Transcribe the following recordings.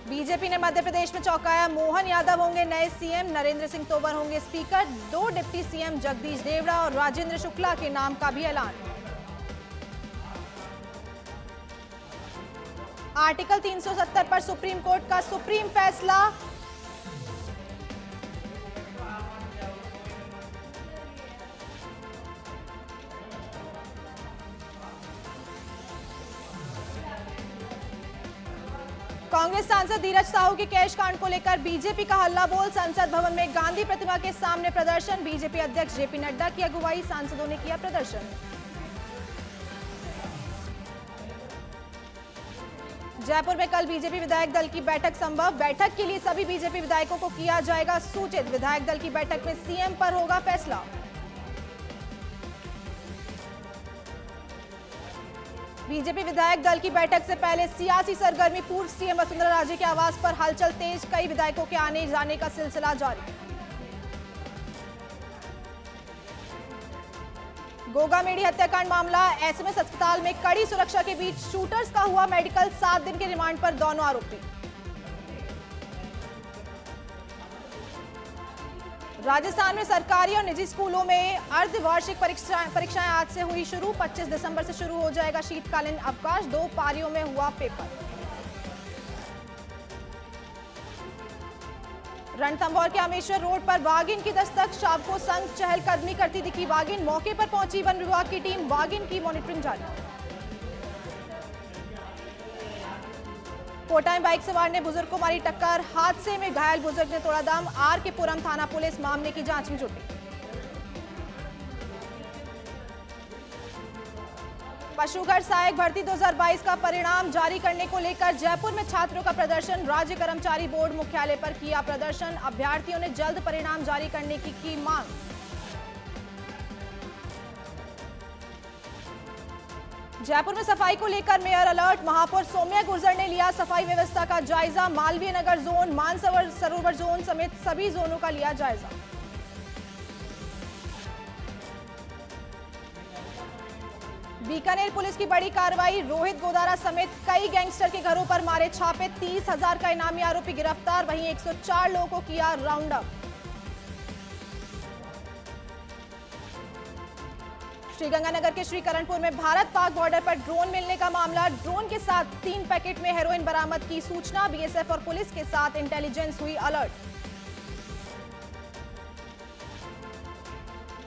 BJP ने मध्य प्रदेश में चौंकाया, मोहन यादव होंगे नए सीएम, नरेंद्र सिंह तोमर होंगे speaker, 2 deputy CM Jagdish Devda और राजेंद्र शुक्ला के नाम का भी ऐलान। आर्टिकल 370 पर सुप्रीम कोर्ट का सुप्रीम फैसला। कांग्रेस सांसद धीरज साहू के कैश कांड को लेकर बीजेपी का हल्ला बोल, संसद भवन में गांधी प्रतिमा के सामने प्रदर्शन, बीजेपी अध्यक्ष जेपी नड्डा की अगुवाई सांसदों ने किया प्रदर्शन। जयपुर में कल बीजेपी विधायक दल की बैठक संभव, बैठक के लिए सभी बीजेपी विधायकों को किया जाएगा सूचित, विधायक दल की बैठक में सीएम पर होगा फैसला। बीजेपी विधायक दल की बैठक से पहले सियासी सरगर्मी, पूर्व सीएम वसुंधरा राजे के आवास पर हलचल तेज, कई विधायकों के आने जाने का सिलसिला जारी। गोगामेडी हत्याकांड मामला, एसएमएस अस्पताल में कड़ी सुरक्षा के बीच शूटर्स का हुआ मेडिकल, 7 दिन के रिमांड पर दोनों आरोपी। राजस्थान में सरकारी और निजी स्कूलों में अर्धवार्षिक परीक्षाएं आज से हुई शुरू, 25 दिसंबर से शुरू हो जाएगा शीतकालीन अवकाश, 2 पारियों में हुआ पेपर। रणथंभौर के आमेश्वर रोड पर वागिन की दस्तक, शाम को संग चहलकदमी करती दिखी वागिन, मौके पर पहुंची वन विभाग की टीम, वागिन की मॉनिटरिंग जारी। कोटा में बाइक सवार ने बुजुर्ग को मारी टक्कर, हादसे में घायल बुजुर्ग ने तोड़ा दम, आर के पुरम थाना पुलिस मामले की जांच में जुटी। पशुघर सहायक भर्ती 2022 का परिणाम जारी करने को लेकर जयपुर में छात्रों का प्रदर्शन, राज्य कर्मचारी बोर्ड मुख्यालय पर किया प्रदर्शन, अभ्यर्थियों ने जल्द परिणाम जारी करने की मांग। जयपुर में सफाई को लेकर मेयर अलर्ट, महापौर सौम्या गुर्जर ने लिया सफाई व्यवस्था का जायजा, मालवीय नगर जोन, मानसरोवर जोन समेत सभी जोनों का लिया जायजा। बीकानेर पुलिस की बड़ी कार्रवाई, रोहित गोदारा समेत कई गैंगस्टर के घरों पर मारे छापे, 30,000 का इनामी आरोपी गिरफ्तार, वहीं 104 लोगों को किया राउंड अप। श्रीगंगानगर के श्रीकरणपुर में भारत पाक बॉर्डर पर ड्रोन मिलने का मामला, ड्रोन के साथ 3 पैकेट में हेरोइन बरामद की सूचना, बीएसएफ और पुलिस के साथ इंटेलिजेंस हुई अलर्ट।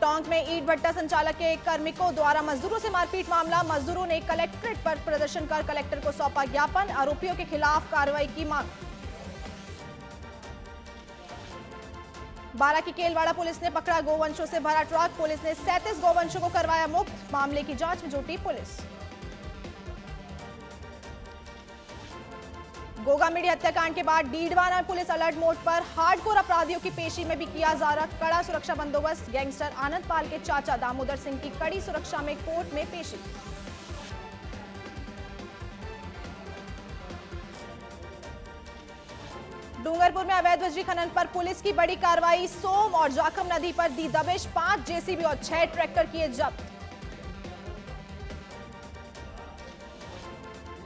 टोंक में ईंट भट्टा संचालक के कार्मिकों द्वारा मजदूरों से मारपीट मामला, मजदूरों ने कलेक्ट्रेट पर प्रदर्शन कर कलेक्टर को सौंपा ज्ञापन, आरोपियों के खिलाफ कार्रवाई की मांग। बारा की केलवाड़ा पुलिस ने पकड़ा गोवंशों से भरा ट्रक, पुलिस ने 37 गोवंशों को करवाया मुक्त, मामले की जांच में जुटी पुलिस। गोगामेडी हत्याकांड के बाद डीडवाना पुलिस अलर्ट मोड पर, हार्डकोर अपराधियों की पेशी में भी किया जा रहा कड़ा सुरक्षा बंदोबस्त, गैंगस्टर आनंद पाल के चाचा दामोदर सिंह की कड़ी सुरक्षा में कोर्ट में पेशी। डूंगरपुर में अवैध बजरी खनन पर पुलिस की बड़ी कार्रवाई, सोम और जाखम नदी पर दी दबिश, 5 जेसीबी और 6 ट्रैक्टर किए जब्त।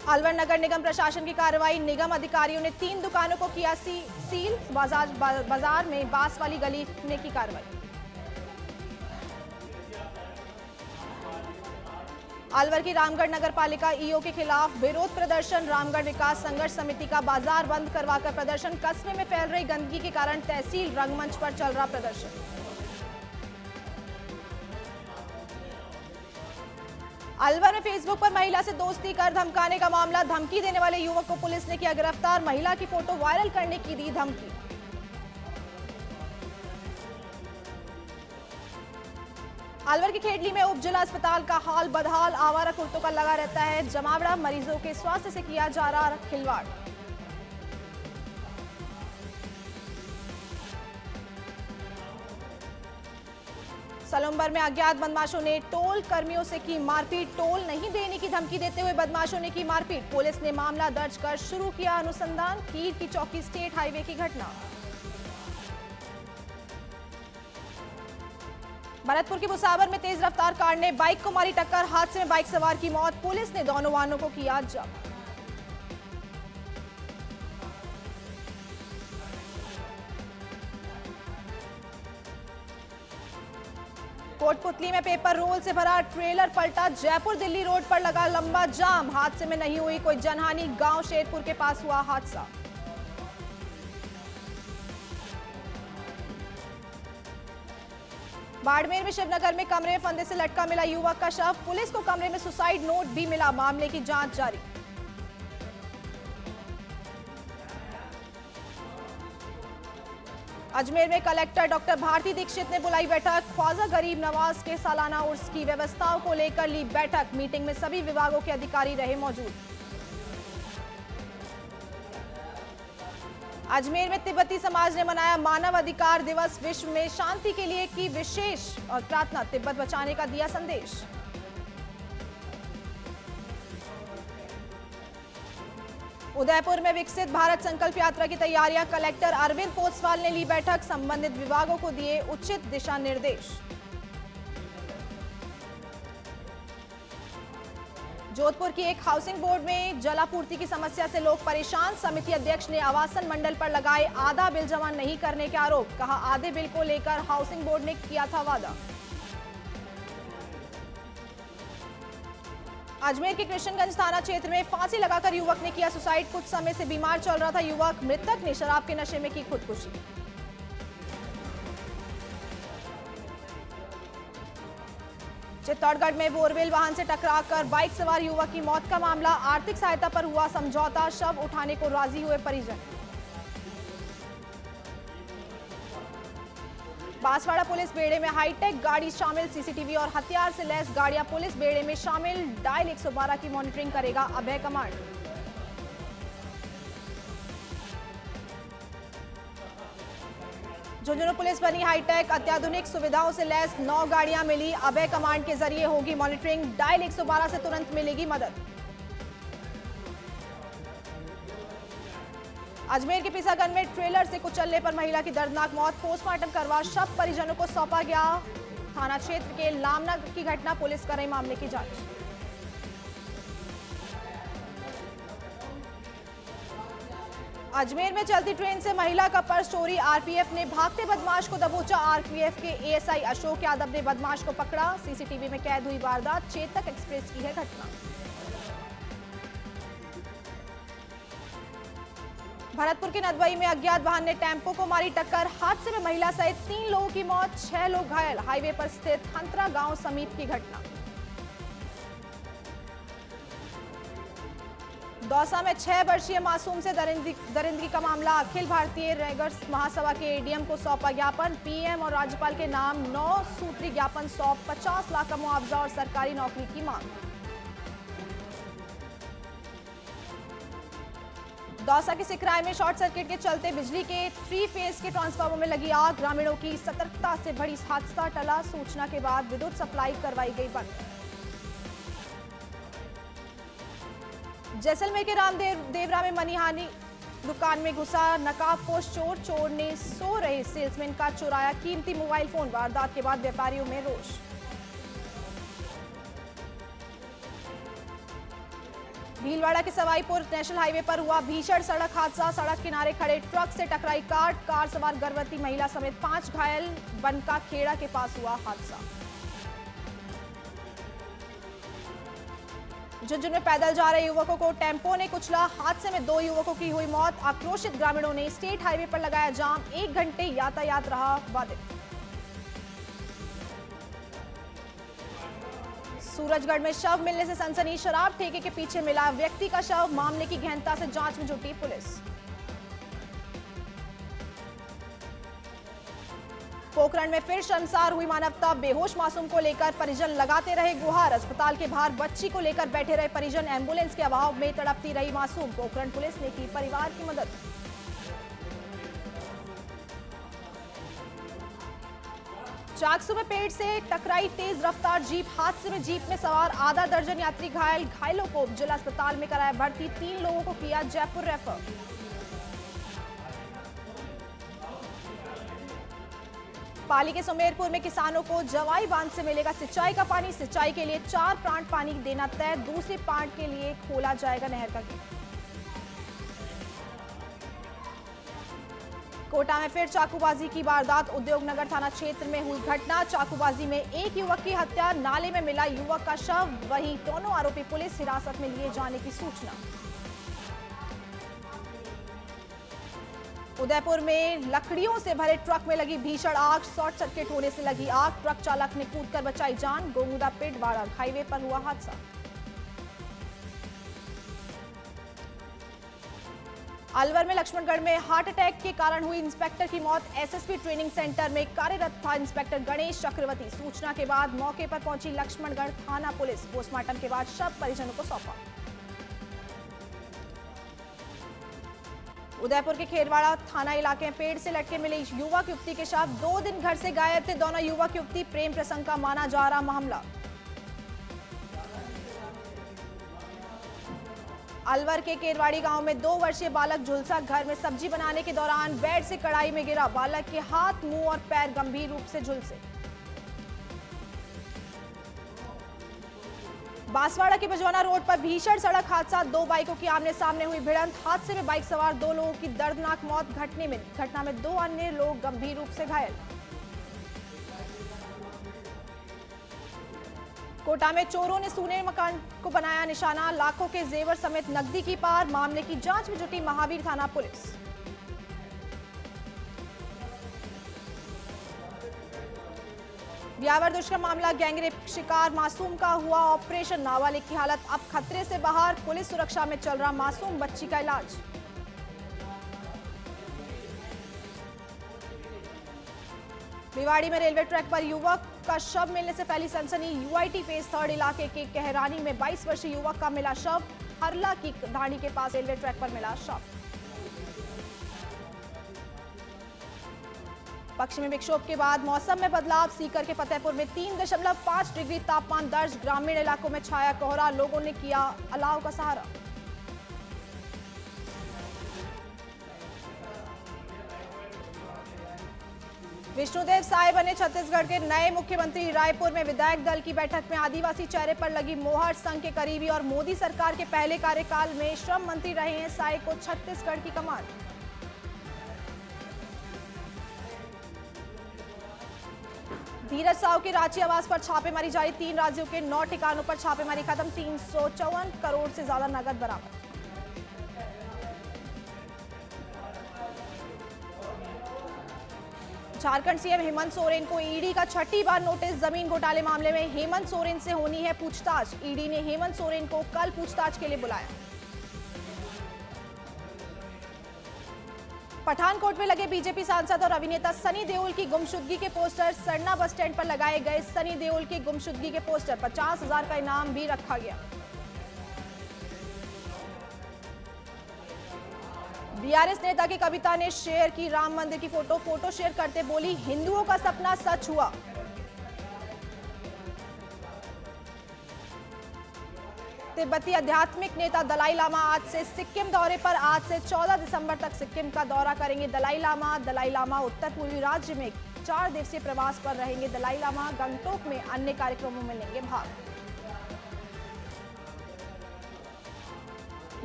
अलवर नगर निगम प्रशासन की कार्रवाई, निगम अधिकारियों ने 3 दुकानों को किया सील, बाजार में बांस वाली गली में की कार्रवाई। अलवर की रामगढ़ नगर पालिका ईओ के खिलाफ विरोध प्रदर्शन, रामगढ़ विकास संघर्ष समिति का बाजार बंद करवाकर प्रदर्शन, कस्बे में फैल रही गंदगी के कारण तहसील रंगमंच पर चल रहा प्रदर्शन। अलवर में फेसबुक पर महिला से दोस्ती कर धमकाने का मामला, धमकी देने वाले युवक को पुलिस ने किया गिरफ्तार, महिला की फोटो वायरल करने की दी धमकी। अलवर की खेडली में उप जिला अस्पताल का हाल बदहाल, आवारा कुत्तों का लगा रहता है जमावड़ा, मरीजों के स्वास्थ्य से किया जा रहा खिलवाड़। सलूम्बर में अज्ञात बदमाशों ने टोल कर्मियों से की मारपीट, टोल नहीं देने की धमकी देते हुए बदमाशों ने की मारपीट, पुलिस ने मामला दर्ज कर शुरू किया अनुसंधान, कीर की चौकी स्टेट हाईवे की घटना। भरतपुर के भुसावर में तेज रफ्तार कार ने बाइक को मारी टक्कर, हादसे में बाइक सवार की मौत, पुलिस ने दोनों वाहनों को किया जब्त। कोटपुतली में पेपर रोल से भरा ट्रेलर पलटा, जयपुर दिल्ली रोड पर लगा लंबा जाम। हादसे में नहीं हुई कोई जनहानि, गांव शेरपुर के पास हुआ हादसा। बाड़मेर में शिवनगर में कमरे में फंदे से लटका मिला युवक का शव, पुलिस को कमरे में सुसाइड नोट भी मिला, मामले की जांच जारी। अजमेर में कलेक्टर डॉक्टर भारती दीक्षित ने बुलाई बैठक, ख्वाजा गरीब नवाज के सालाना उर्स की व्यवस्थाओं को लेकर ली बैठक, मीटिंग में सभी विभागों के अधिकारी रहे मौजूद। अजमेर में तिब्बती समाज ने मनाया मानव अधिकार दिवस, विश्व में शांति के लिए की विशेष और प्रार्थना, तिब्बत बचाने का दिया संदेश। उदयपुर में विकसित भारत संकल्प यात्रा की तैयारियां, कलेक्टर अरविंद पोसवाल ने ली बैठक, संबंधित विभागों को दिए उचित दिशा निर्देश। जोधपुर की एक हाउसिंग बोर्ड में जलापूर्ति की समस्या से लोग परेशान, समिति अध्यक्ष ने आवासन मंडल पर लगाए आधा बिल जमा नहीं करने के आरोप, कहा आधे बिल को लेकर हाउसिंग बोर्ड ने किया था वादा। अजमेर के कृष्णगंज थाना क्षेत्र में फांसी लगाकर युवक ने किया सुसाइड, कुछ समय से बीमार चल रहा था युवक, मृतक ने शराब के नशे में की खुदकुशी। चित्तौड़गढ़ में बोरवेल वाहन से टकराकर बाइक सवार युवक की मौत का मामला, आर्थिक सहायता पर हुआ समझौता, शव उठाने को राजी हुए परिजन। बांसवाड़ा पुलिस बेड़े में हाईटेक गाड़ी शामिल, सीसीटीवी और हथियार से लैस गाड़ियां पुलिस बेड़े में शामिल, डायल 112 की मॉनिटरिंग करेगा अभय कमांड। झुंझुनू पुलिस बनी हाईटेक, अत्याधुनिक सुविधाओं से लैस 9 गाड़ियां मिली, अभय कमांड के जरिए होगी मॉनिटरिंग, डायल 112 से तुरंत मिलेगी मदद। अजमेर के पिसागंज में ट्रेलर से कुचलने पर महिला की दर्दनाक मौत, पोस्टमार्टम करवा शव परिजनों को सौंपा गया। थाना क्षेत्र के लामना की घटना, पुलिस कर रही मामले की जांच। अजमेर में चलती ट्रेन से महिला का पर्स चोरी, आरपीएफ ने भागते बदमाश को दबोचा, आरपीएफ के एएसआई अशोक यादव ने बदमाश को पकड़ा, सीसीटीवी में कैद हुई वारदात, चेतक एक्सप्रेस की है घटना। भरतपुर के नदवई में अज्ञात वाहन ने टेम्पो को मारी टक्कर, हादसे में महिला सहित 3 लोगों की मौत, 6 लोग घायल, हाईवे पर स्थित हंतरा गांव समीप की घटना। दौसा में 6 वर्षीय मासूम से दरिंदगी का मामला, अखिल भारतीय रैगर्स महासभा के एडीएम को सौंपा ज्ञापन, पीएम और राज्यपाल के नाम 9 सूत्री ज्ञापन सौंप, 50 लाख का मुआवजा और सरकारी नौकरी की मांग। दौसा के सिकराय में शॉर्ट सर्किट के चलते बिजली के 3 फेज के ट्रांसफार्मर में लगी आग, ग्रामीणों की सतर्कता से बड़ी हादसा टला, सूचना के बाद विद्युत सप्लाई करवाई गई बंद। जैसलमेर के देवरा में मनीहानी दुकान में घुसा नकाबपोश चोर, चोर ने सो रहे सेल्समैन का चुराया कीमती मोबाइल फोन, वारदात के बाद व्यापारियों में रोष। भीलवाड़ा के सवाईपुर नेशनल हाईवे पर हुआ भीषण सड़क हादसा, सड़क किनारे खड़े ट्रक से टकराई कार सवार गर्भवती महिला समेत 5 घायल, बनका खेड़ा के पास हुआ हादसा। झुंझुनू में पैदल जा रहे युवकों को टेम्पो ने कुचला, हादसे में 2 युवकों की हुई मौत, आक्रोशित ग्रामीणों ने स्टेट हाईवे पर लगाया जाम, 1 घंटे यातायात रहा बाधित। सूरजगढ़ में शव मिलने से सनसनी, शराब ठेके के पीछे मिला व्यक्ति का शव, मामले की गहनता से जांच में जुटी पुलिस। पोखरण में फिर शर्मसार हुई मानवता, बेहोश मासूम को लेकर परिजन लगाते रहे गुहार, अस्पताल के बाहर बच्ची को लेकर बैठे रहे परिजन, एम्बुलेंस के अभाव में तड़पती रही मासूम, पोखरण पुलिस ने की परिवार की मदद। चाकसू में पेड़ से टकराई तेज रफ्तार जीप, हादसे में जीप में सवार आधा दर्जन यात्री घायल, घायलों को जिला अस्पताल में कराया भर्ती, 3 लोगों को किया जयपुर रेफर। पाली के सुमेरपुर में किसानों को जवाई बांध से मिलेगा सिंचाई का पानी, सिंचाई के लिए 4 प्लांट पानी देना तय, दूसरे प्लांट के लिए खोला जाएगा नहर का गेट। कोटा में फिर चाकूबाजी की वारदात। उद्योग नगर थाना क्षेत्र में हुई घटना। चाकूबाजी में एक युवक की हत्या, नाले में मिला युवक का शव। वहीं दोनों आरोपी पुलिस हिरासत में लिए जाने की सूचना। उदयपुर में लकड़ियों से भरे ट्रक में लगी भीषण आग। शॉर्ट सर्किट होने से लगी आग। ट्रक चालक ने कूदकर बचाई जान। गोमुदा पिट वाड़ा हाईवे पर हुआ हादसा। अलवर में लक्ष्मणगढ़ में हार्ट अटैक के कारण हुई इंस्पेक्टर की मौत। एसएसपी ट्रेनिंग सेंटर में कार्यरत था इंस्पेक्टर गणेश चक्रवर्ती। सूचना के बाद मौके पर पहुंची लक्ष्मणगढ़ थाना पुलिस। पोस्टमार्टम के बाद शव परिजनों को सौंपा। उदयपुर के खेरवाड़ा थाना इलाके में पेड़ से लटके मिले युवक युवती के शव। 2 दिन घर से गायब थे दोनों युवक युवती। प्रेम प्रसंग का माना जा रहा मामला। अलवर के केरवाड़ी गांव में 2 वर्षीय बालक झुलसा। घर में सब्जी बनाने के दौरान बेड से कढ़ाई में गिरा। बालक के हाथ, मुंह और पैर गंभीर रूप से झुलसे। बांसवाड़ा के बजवाना रोड पर भीषण सड़क हादसा। 2 बाइकों की आमने सामने हुई भिड़ंत। हादसे में बाइक सवार 2 लोगों की दर्दनाक मौत घटना में 2 अन्य लोग गंभीर रूप से घायल। कोटा में चोरों ने सूने मकान को बनाया निशाना। लाखों के जेवर समेत नकदी की पार। मामले की जांच में जुटी महावीर थाना पुलिस। ब्यावर दुष्कर्म मामला, गैंगरेप शिकार मासूम का हुआ ऑपरेशन। नाबालिग की हालत अब खतरे से बाहर। पुलिस सुरक्षा में चल रहा मासूम बच्ची का इलाज। भिवाड़ी में रेलवे ट्रैक पर युवक का शव मिलने से फैली सनसनी। यूआईटी फेज 3 इलाके के कहरानी में 22 वर्षीय युवक का मिला शव। हरला की ढाणी के पास रेलवे ट्रैक पर मिला शव। पश्चिमी विक्षोभ के बाद मौसम में बदलाव। सीकर के फतेहपुर में 3.5 डिग्री तापमान दर्ज। ग्रामीण इलाकों में छाया कोहरा। लोगों ने किया अलाव का सहारा। विष्णुदेव साय बने छत्तीसगढ़ के नए मुख्यमंत्री। रायपुर में विधायक दल की बैठक में आदिवासी चेहरे पर लगी मोहर। संघ के करीबी और मोदी सरकार के पहले कार्यकाल में श्रम मंत्री रहे हैं साय को छत्तीसगढ़ की कमान। धीरज साहू के रांची आवास पर छापेमारी जारी। 3 राज्यों के 9 ठिकानों पर छापेमारी खत्म। 354 करोड़ से ज्यादा नकद बरामद। झारखंड सीएम हेमंत सोरेन को ईडी का 6ठी बार नोटिस। जमीन घोटाले मामले में हेमंत सोरेन से होनी है पूछताछ। ईडी ने हेमंत सोरेन को कल पूछताछ के लिए बुलाया। पठानकोट में लगे बीजेपी सांसद और अभिनेता सनी देओल की गुमशुदगी के पोस्टर। सरना बस स्टैंड पर लगाए गए सनी देओल की गुमशुदगी के पोस्टर। 50,000 का इनाम भी रखा गया। बीआरएस नेता की कविता ने शेयर की राम मंदिर की फोटो शेयर करते बोली, हिंदुओं का सपना सच हुआ। तिब्बती आध्यात्मिक नेता दलाई लामा आज से सिक्किम दौरे पर। आज से 14 दिसंबर तक सिक्किम का दौरा करेंगे दलाई लामा उत्तर पूर्वी राज्य में 4 दिवसीय प्रवास पर रहेंगे। दलाई लामा गंगटोक में अन्य कार्यक्रमों में लेंगे भाग।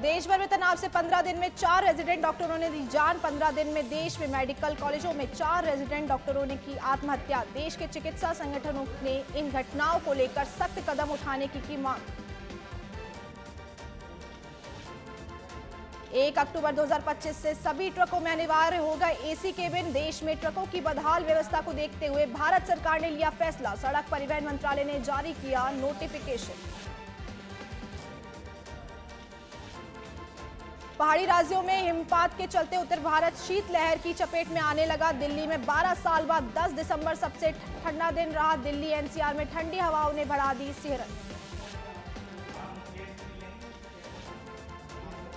देश भर में तनाव से 15 दिन में 4 रेजिडेंट डॉक्टरों ने दी जान। 15 दिन में देश में मेडिकल कॉलेजों में 4 रेजिडेंट डॉक्टरों ने की आत्महत्या। देश के चिकित्सा संगठनों ने इन घटनाओं को लेकर सख्त कदम उठाने की मांग। 1 अक्टूबर 2025 से सभी ट्रकों में अनिवार्य होगा एसी केबिन। देश में ट्रकों की बदहाल व्यवस्था को देखते हुए भारत सरकार ने लिया फैसला। सड़क परिवहन मंत्रालय ने जारी किया नोटिफिकेशन। पहाड़ी राज्यों में हिमपात के चलते उत्तर भारत शीतलहर की चपेट में आने लगा। दिल्ली में 12 साल बाद 10 दिसंबर सबसे ठंडा दिन रहा। दिल्ली एनसीआर में ठंडी हवाओं ने बढ़ा दी सिहरन।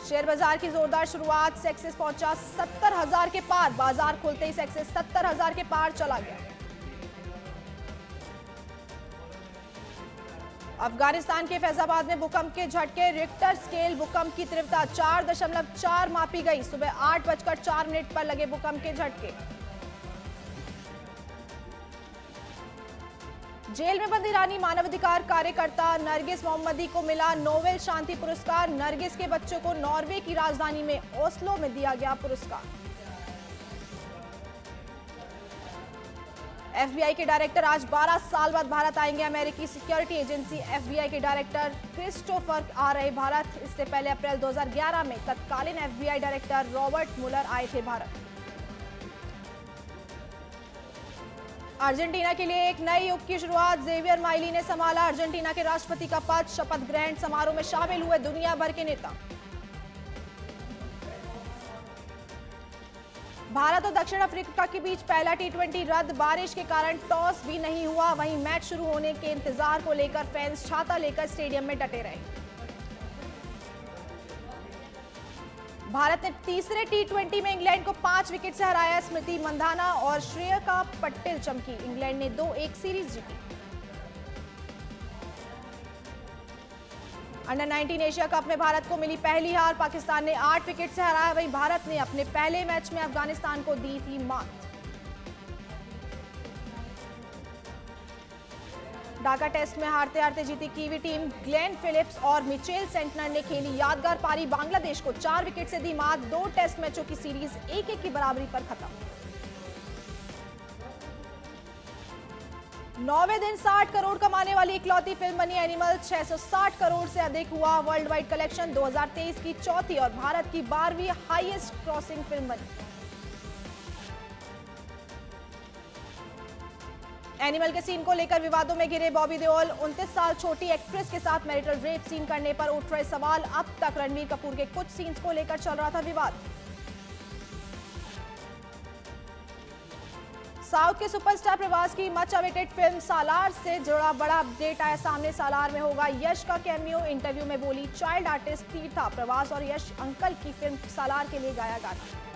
शेयर बाजार की जोरदार शुरुआत। सेंसेक्स पहुंचा 70,000 के पार। बाजार खुलते ही सेंसेक्स 70,000 के पार चला गया। अफगानिस्तान के फैजाबाद में भूकंप के झटके। रिक्टर स्केल भूकंप की तीव्रता 4.4 मापी गई। सुबह 8:04 पर लगे भूकंप के झटके। जेल में बंद ईरानी मानवाधिकार कार्यकर्ता नरगिस मोहम्मदी को मिला नोबेल शांति पुरस्कार। नरगिस के बच्चों को नॉर्वे की राजधानी में ओस्लो में दिया गया पुरस्कार। एफबीआई के डायरेक्टर आज 12 साल बाद भारत आएंगे। अमेरिकी सिक्योरिटी एजेंसी एफबीआई के डायरेक्टर क्रिस्टोफर आ रहे भारत। इससे पहले अप्रैल 2011 में तत्कालीन एफबीआई डायरेक्टर रॉबर्ट मुलर आए थे भारत। अर्जेंटीना के लिए एक नए युग की शुरुआत। जेवियर माइली ने संभाला अर्जेंटीना के राष्ट्रपति का पद। शपथ ग्रहण समारोह में शामिल हुए दुनिया भर के नेता। भारत और दक्षिण अफ्रीका के बीच पहला टी20 रद्द। बारिश के कारण टॉस भी नहीं हुआ। वहीं मैच शुरू होने के इंतजार को लेकर फैंस छाता लेकर स्टेडियम में डटे रहे। भारत ने तीसरे टी20 में इंग्लैंड को 5 विकेट से हराया। स्मृति मंधाना और श्रेयका पटेल चमकी। इंग्लैंड ने 2-1 सीरीज जीती। अंडर 19 एशिया कप में भारत को मिली पहली हार। पाकिस्तान ने 8 विकेट से हराया। वहीं भारत ने अपने पहले मैच में अफगानिस्तान को दी थी मात। ढाका टेस्ट में हारते हारते जीती कीवी टीम। ग्लेन फिलिप्स और मिचेल सेंटनर ने खेली यादगार पारी। बांग्लादेश को 4 विकेट से दी मात। 2 टेस्ट मैचों की सीरीज 1-1 की बराबरी पर खत्म। 9वें दिन 60 करोड़ कमाने वाली इकलौती फिल्म बनी एनिमल। 660 करोड़ से अधिक हुआ वर्ल्ड वाइड कलेक्शन। 2023 की चौथी और भारत की 12वीं हाईएस्ट क्रॉसिंग फिल्म बनी। एनिमल के सीन को लेकर विवादों में घिरे बॉबी देओल। 29 साल छोटी एक्ट्रेस के साथ मैरिटल रेप सीन करने पर उठ रहे सवाल। अब तक रणबीर कपूर के कुछ सीन्स को लेकर चल रहा था विवाद। साउथ के सुपरस्टार प्रभास की मच अवेटेड फिल्म सालार से जुड़ा बड़ा अपडेट आया सामने। सालार में होगा यश का कैमियो। इंटरव्यू में बोली चाइल्ड आर्टिस्ट तीर्था प्रभास और यश अंकल की फिल्म सालार के लिए गाया गाना।